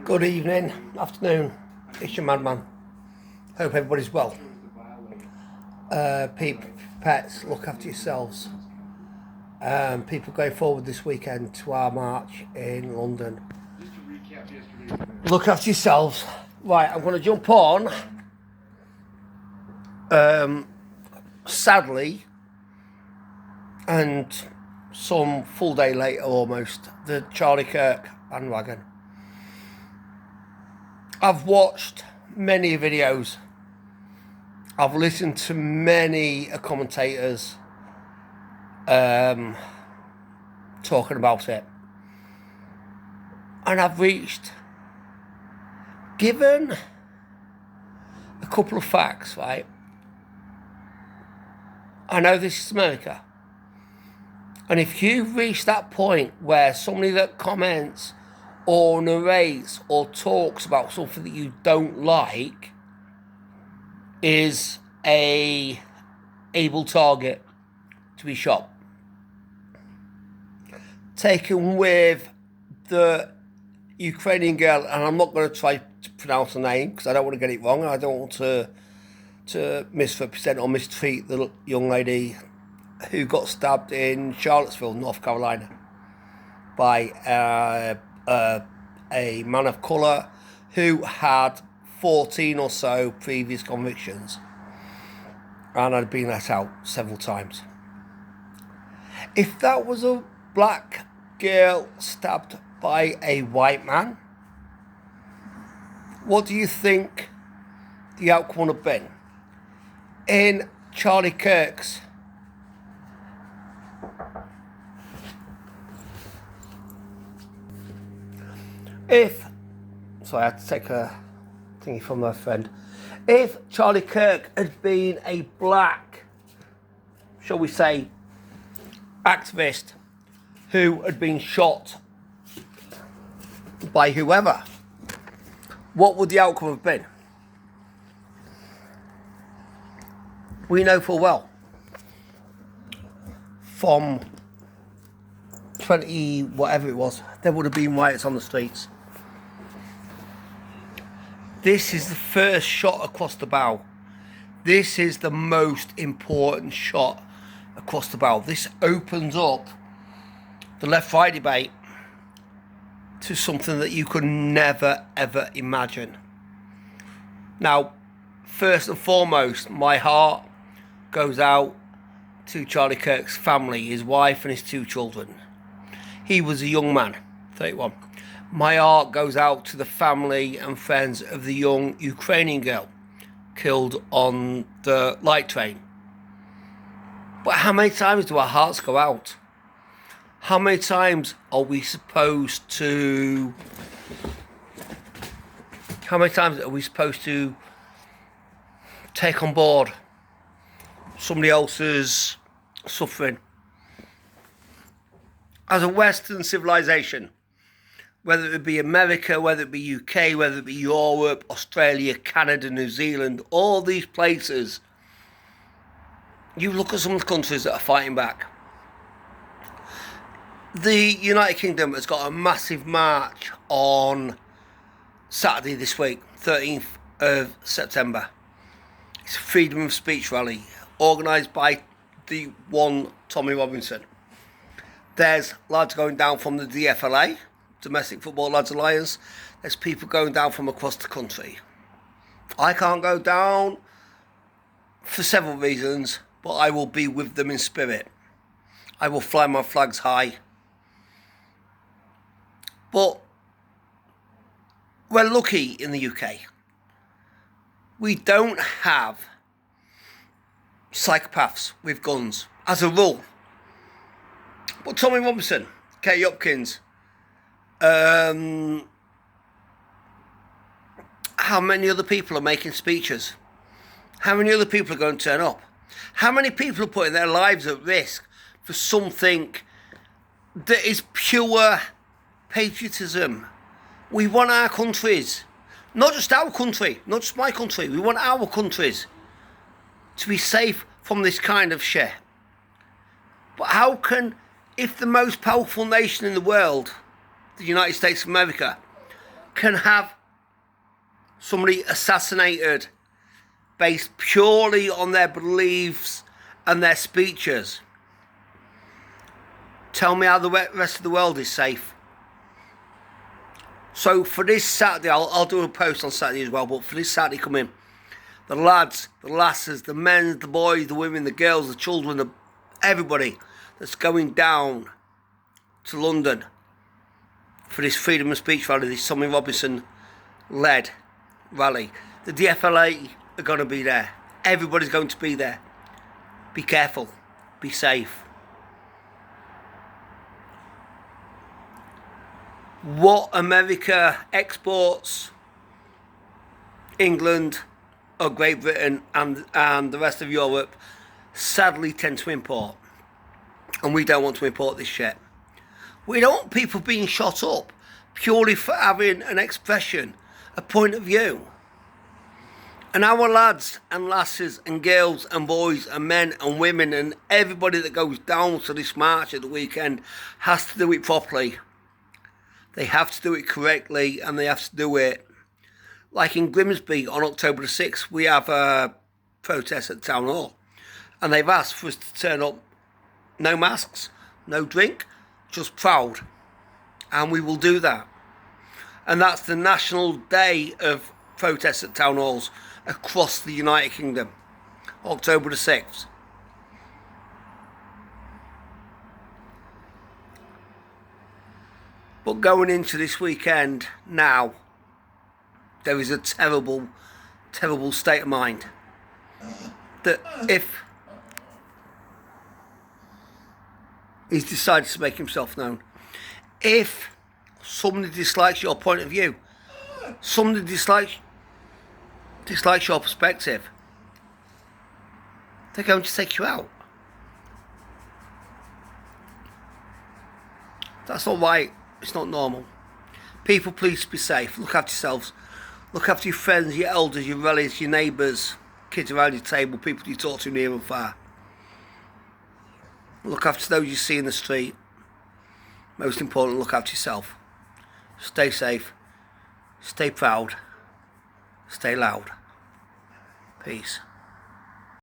Good evening, afternoon, it's your madman. Hope everybody's well. Pets, look after yourselves. People going forward this weekend to our march in London. Look after yourselves. Right, I'm going to jump on. Sadly, and some full day later almost, the Charlie Kirk bandwagon. I've watched many videos. I've listened to many commentators talking about it. And I've given a couple of facts, right? I know this is America. And if you've reached that point where somebody that comments or narrates or talks about something that you don't like is a able target to be shot. Taken with the Ukrainian girl, and I'm not going to try to pronounce her name because I don't want to get it wrong, and I don't want to misrepresent or mistreat the young lady who got stabbed in Charlottesville, North Carolina, by a man of colour who had 14 or so previous convictions and had been let out several times. If that was a black girl stabbed by a white man, what do you think the outcome would have been? In Charlie Kirk's I had to take a thingy from my friend. If Charlie Kirk had been a black, shall we say, activist who had been shot by whoever, what would the outcome have been? We know full well from 20 whatever it was, there would have been riots on the streets. This is the first shot across the bow. This is the most important shot across the bow. This opens up the left-right debate to something that you could never, ever imagine. Now, first and foremost, my heart goes out to Charlie Kirk's family, his wife and his 2 children. He was a young man, 31. My heart goes out to the family and friends of the young Ukrainian girl killed on the light train. But how many times do our hearts go out? How many times are we supposed to... take on board somebody else's suffering? As a Western civilization, whether it be America, whether it be UK, whether it be Europe, Australia, Canada, New Zealand, all these places, you look at some of the countries that are fighting back. The United Kingdom has got a massive march on Saturday this week, 13th of September. It's a freedom of speech rally organised by the one Tommy Robinson. There's lads going down from the DFLA, Domestic Football Lads Alliance. There's people going down from across the country. I can't go down for several reasons, but I will be with them in spirit. I will fly my flags high. But we're lucky in the UK. We don't have psychopaths with guns, as a rule. But Tommy Robinson, Katie Hopkins, how many other people are making speeches? How many other people are going to turn up? How many people are putting their lives at risk for something that is pure patriotism? We want our countries, not just our country, not just my country, we want our countries to be safe from this kind of shit. But how can, if the most powerful nation in the world, the United States of America, can have somebody assassinated based purely on their beliefs and their speeches. Tell me how the rest of the world is safe. So for this Saturday, I'll do a post on Saturday as well, but for this Saturday coming, the lads, the lasses, the men, the boys, the women, the girls, the children, everybody that's going down to London for this freedom of speech rally, this Tommy Robinson led rally. The DFLA are going to be there. Everybody's going to be there. Be careful. Be safe. What America exports, England or Great Britain and the rest of Europe sadly tend to import. And we don't want to import this shit. We don't want people being shot up purely for having an expression, a point of view. And our lads and lasses and girls and boys and men and women and everybody that goes down to this march at the weekend has to do it properly. They have to do it correctly, and they have to do it. Like in Grimsby on October the 6th, we have a protest at Town Hall. And they've asked for us to turn up, no masks, no drink, just proud. And we will do that. And that's the national day of protests at town halls across the United Kingdom, October the 6th. But going into this weekend now, there is a terrible, terrible state of mind that if he's decided to make himself known, if somebody dislikes your point of view, somebody dislikes your perspective, they're going to take you out. That's not right. It's not normal. People, please be safe. Look after yourselves. Look after your friends, your elders, your relatives, your neighbours, kids around your table, people you talk to near and far. Look after those you see in the street. Most important, look after yourself. Stay safe. Stay proud. Stay loud. Peace.